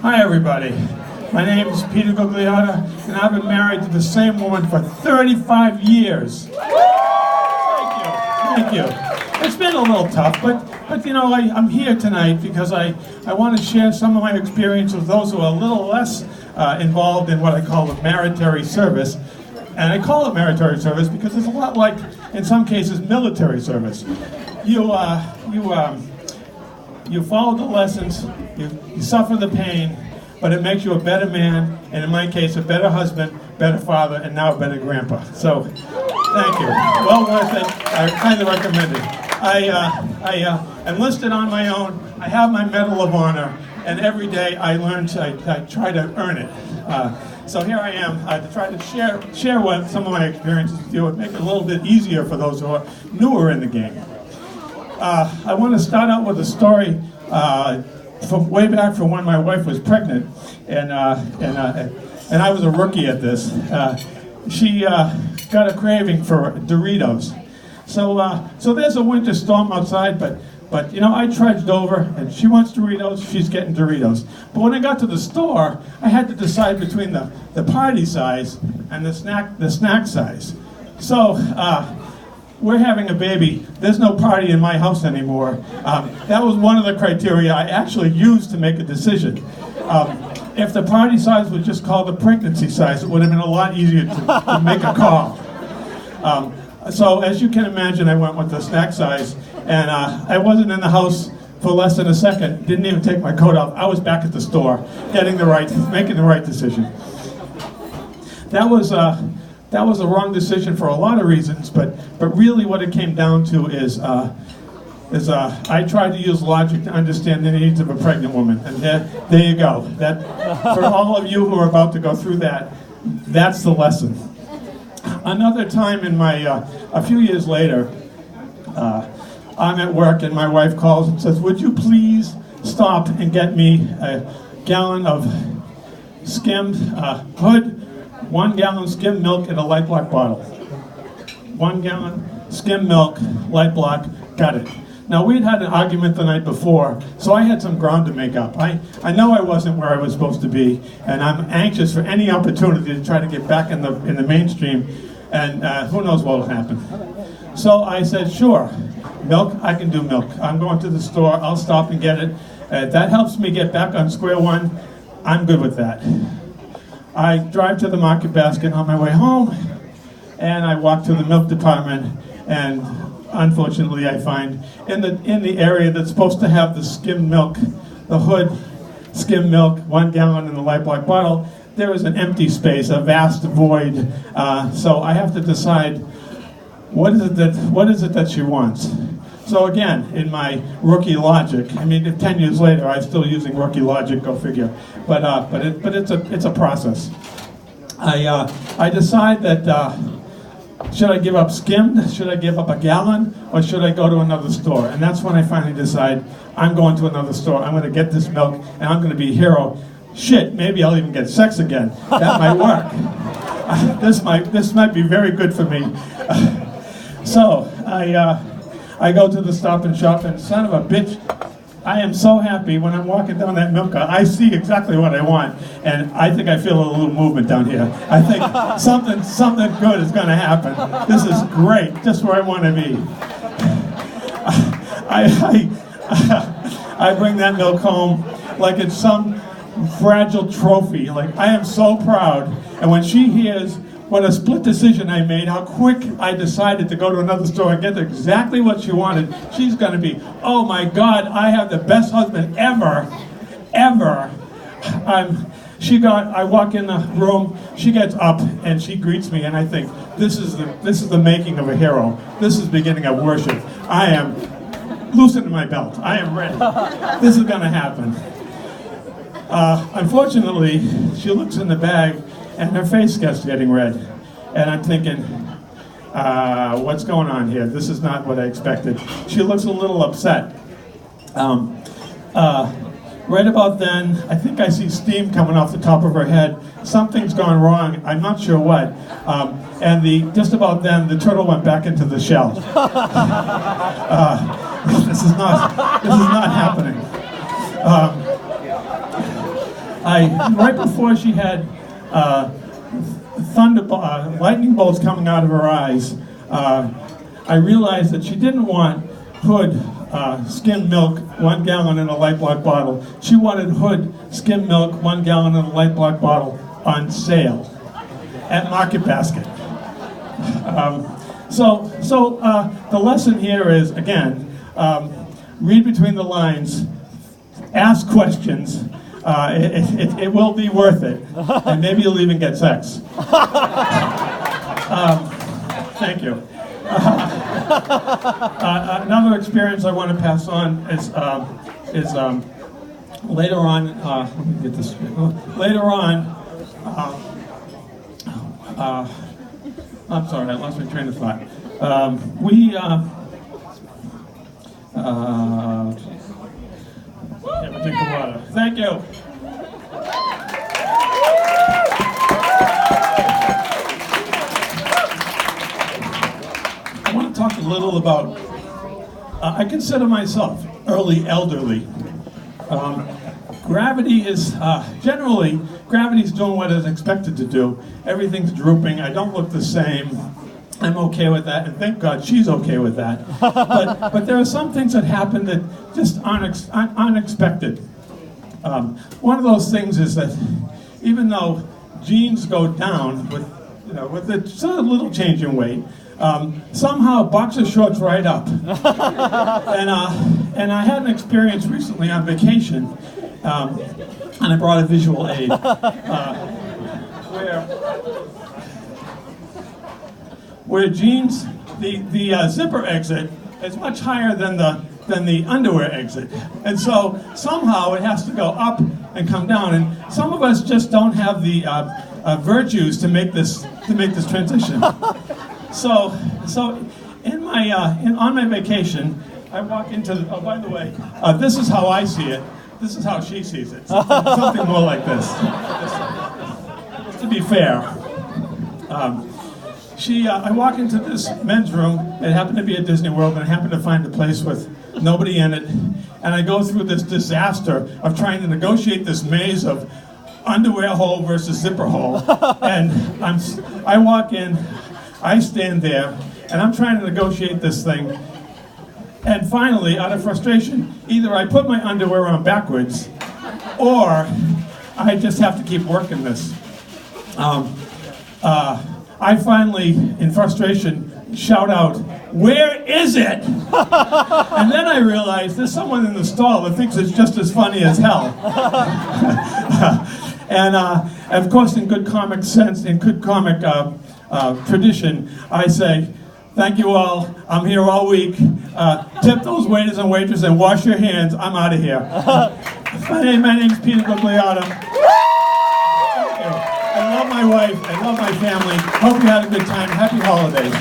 Hi everybody, my name is Peter Gugliotta and I've been married to the same woman for 35 years. Thank you. It's been a little tough, but you know, I'm here tonight because I want to share some of my experience with those who are a little less involved in what I call the maritary service. And I call it maritary service because it's a lot like, in some cases, military service. You follow the lessons, you suffer the pain, but it makes you a better man, and in my case, a better husband, better father, and now a better grandpa. So, thank you. Well worth it. I highly recommend it. I enlisted on my own. I have my Medal of Honor, and every day I try to earn it. So here I am to try to share what some of my experiences with you and make it a little bit easier for those who are newer in the game. I want to start out with a story from way back from when my wife was pregnant, and I was a rookie at this. She got a craving for Doritos. So there's a winter storm outside, but you know, I trudged over, and she wants Doritos, she's getting Doritos. But when I got to the store, I had to decide between the party size and the snack size. So we're having a baby. There's no party in my house anymore. That was one of the criteria I actually used to make a decision. If the party size was just called the pregnancy size, it would have been a lot easier to make a call. So as you can imagine, I went with the snack size, and I wasn't in the house for less than a second. Didn't even take my coat off. I was back at the store, making the right decision. That was a wrong decision for a lot of reasons, but really what it came down to is I tried to use logic to understand the needs of a pregnant woman, and there you go. That, for all of you who are about to go through that, that's the lesson. Another time in my, a few years later, I'm at work and my wife calls and says, "Would you please stop and get me a gallon of skimmed Hood, 1 gallon skimmed milk in a light block bottle." 1 gallon skimmed milk, light block, got it. Now we'd had an argument the night before, so I had some ground to make up. I know I wasn't where I was supposed to be, and I'm anxious for any opportunity to try to get back in the mainstream, and who knows what will happen. So I said, sure, milk, I can do milk. I'm going to the store, I'll stop and get it. If that helps me get back on square one, I'm good with that. I drive to the market basket on my way home, and I walk to the milk department, and unfortunately I find in the area that's supposed to have the skimmed milk, the Hood skimmed milk, 1 gallon in the light block bottle, there is an empty space, a vast void. So I have to decide what is it that she wants. So again, in my rookie logic, I mean, 10 years later, I'm still using rookie logic. Go figure. But it's a process. I decide that should I give up skimmed? Should I give up a gallon? Or should I go to another store? And that's when I finally decide I'm going to another store. I'm going to get this milk, and I'm going to be a hero. Shit, maybe I'll even get sex again. That might work. This might be very good for me. So I go to the Stop and Shop, and son of a bitch, I am so happy when I'm walking down that milk aisle. I see exactly what I want, and I think I feel a little movement down here. I think something good is going to happen. This is great, just where I want to be. I bring that milk home like it's some fragile trophy. Like, I am so proud. And when she hears what a split decision I made, how quick I decided to go to another store and get exactly what she wanted, she's going to be, oh my God, I have the best husband ever. I walk in the room, she gets up and she greets me, and I think, this is the making of a hero. This is the beginning of worship. I am loosening my belt. I am ready. This is going to happen. Unfortunately, she looks in the bag and her face starts getting red. And I'm thinking, what's going on here? This is not what I expected. She looks a little upset. Right about then, I think I see steam coming off the top of her head. Something's gone wrong, I'm not sure what. And just about then, the turtle went back into the shell. This is not happening. Right before she had lightning bolts coming out of her eyes, I realized that she didn't want Hood skim milk, 1 gallon in a light block bottle. She wanted Hood skim milk, 1 gallon in a light block bottle on sale at Market Basket. So the lesson here is, again, read between the lines, ask questions. It will be worth it, and maybe you'll even get sex. Thank you. Another experience I want to pass on is later on. Let me get this straight. Later on, I'm sorry, I lost my train of thought. Have a drink of water. Thank you. I want to talk a little about, I consider myself early elderly. Gravity is, generally, gravity's doing what it's expected to do. Everything's drooping, I don't look the same. I'm okay with that, and thank God she's okay with that. But there are some things that happen that just aren't unexpected. One of those things is that even though genes go down with a sort of little change in weight, somehow boxer shorts right up. And I had an experience recently on vacation, and I brought a visual aid, where jeans, the zipper exit is much higher than the underwear exit, and so somehow it has to go up and come down. And some of us just don't have the virtues to make this transition. So on my vacation, I walk into the, oh, by the way, this is how I see it. This is how she sees it. Something more like this. Just to be fair. I walk into this men's room. It happened to be at Disney World, and I happened to find a place with nobody in it. And I go through this disaster of trying to negotiate this maze of underwear hole versus zipper hole. And I walk in, I stand there, and I'm trying to negotiate this thing. And finally, out of frustration, either I put my underwear on backwards, or I just have to keep working this. I finally, in frustration, shout out, "Where is it?" And then I realize there's someone in the stall that thinks it's just as funny as hell. And of course, in good comic sense, in good comic tradition, I say, "Thank you all. I'm here all week. Tip those waiters and waitresses and wash your hands. I'm out of here." My name's Peter Gugliotta. Thank you. I love my wife. I love my family. Hope you had a good time. Happy holidays.